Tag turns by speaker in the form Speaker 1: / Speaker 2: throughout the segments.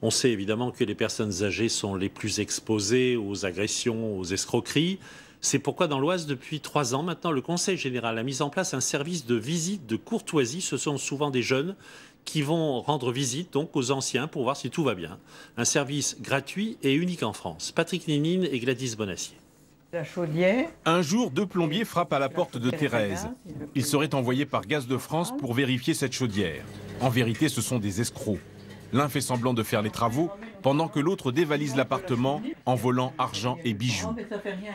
Speaker 1: On sait évidemment que les personnes âgées sont les plus exposées aux agressions, aux escroqueries. C'est pourquoi dans l'Oise, depuis 3 ans maintenant, le Conseil général a mis en place un service de visite de courtoisie. Ce sont souvent des jeunes qui vont rendre visite donc aux anciens pour voir si tout va bien. Un service gratuit et unique en France. Patrick Nénine et Gladys Bonacier.
Speaker 2: La chaudière.
Speaker 3: Un jour, 2 plombiers frappent à la porte de Thérèse. Ils seraient envoyés par Gaz de France pour vérifier cette chaudière. En vérité, ce sont des escrocs. L'un fait semblant de faire les travaux, pendant que l'autre dévalise l'appartement en volant argent et bijoux.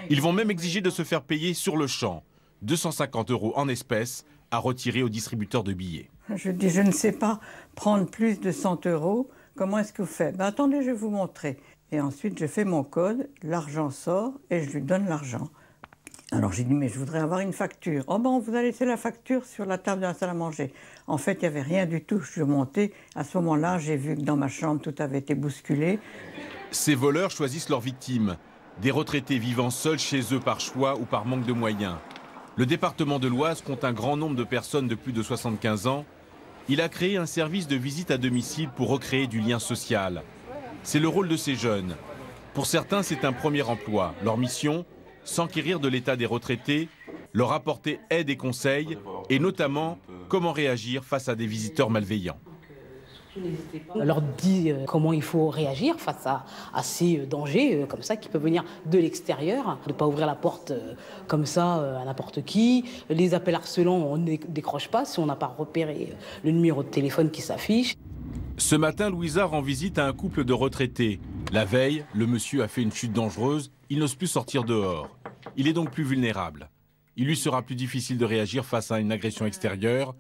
Speaker 3: Ils vont même exiger de se faire payer sur le champ. 250 € en espèces à retirer au distributeur de billets.
Speaker 2: Je dis, je ne sais pas prendre plus de 100 €. Comment est-ce que vous faites? Ben, attendez, je vais vous montrer. Et ensuite, je fais mon code, l'argent sort et je lui donne l'argent. Alors j'ai dit, mais je voudrais avoir une facture. Oh ben, on vous a laissé la facture sur la table de la salle à manger. En fait, il n'y avait rien du tout. Je suis remontée. À ce moment-là, j'ai vu que dans ma chambre, tout avait été bousculé.
Speaker 3: Ces voleurs choisissent leurs victimes. Des retraités vivant seuls chez eux par choix ou par manque de moyens. Le département de l'Oise compte un grand nombre de personnes de plus de 75 ans. Il a créé un service de visite à domicile pour recréer du lien social. C'est le rôle de ces jeunes. Pour certains, c'est un premier emploi. Leur mission, s'enquérir de l'état des retraités, leur apporter aide et conseils, et notamment comment réagir face à des visiteurs malveillants.
Speaker 4: On leur dit comment il faut réagir face à ces dangers comme ça qui peuvent venir de l'extérieur. De ne pas ouvrir la porte comme ça à n'importe qui. Les appels harcelants, on ne décroche pas si on n'a pas repéré le numéro de téléphone qui s'affiche.
Speaker 3: Ce matin, Louisa rend visite à un couple de retraités. La veille, le monsieur a fait une chute dangereuse, il n'ose plus sortir dehors. Il est donc plus vulnérable. Il lui sera plus difficile de réagir face à une agression extérieure.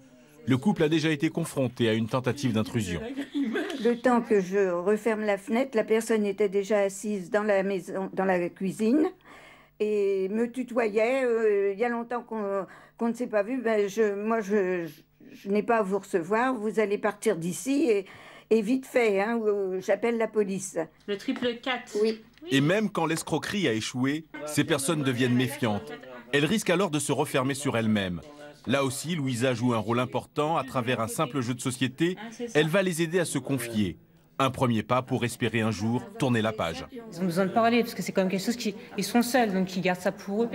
Speaker 3: Le couple a déjà été confronté à une tentative d'intrusion.
Speaker 5: Le temps que je referme la fenêtre, la personne était déjà assise dans la maison, dans la cuisine, et me tutoyait. Il y a longtemps qu'on ne s'est pas vu. Ben, moi, je n'ai pas à vous recevoir. Vous allez partir d'ici et vite fait. Hein, j'appelle la police.
Speaker 6: Le triple 4.
Speaker 5: Oui.
Speaker 3: Et même quand l'escroquerie a échoué, ces personnes deviennent méfiantes. Elles risquent alors de se refermer sur elles-mêmes. Là aussi, Louisa joue un rôle important à travers un simple jeu de société. Elle va les aider à se confier. Un premier pas pour espérer un jour tourner la page.
Speaker 6: Ils ont besoin de parler parce que c'est quand même quelque chose ils sont seuls, donc ils gardent ça pour eux.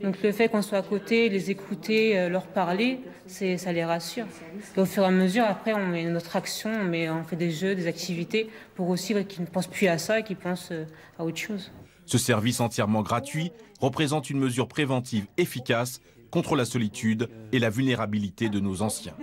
Speaker 6: Donc le fait qu'on soit à côté, les écouter, leur parler, ça les rassure. Et au fur et à mesure, après, on met notre action, on fait des jeux, des activités pour aussi qu'ils ne pensent plus à ça et qu'ils pensent à autre chose.
Speaker 3: Ce service entièrement gratuit représente une mesure préventive efficace contre la solitude et la vulnérabilité de nos anciens.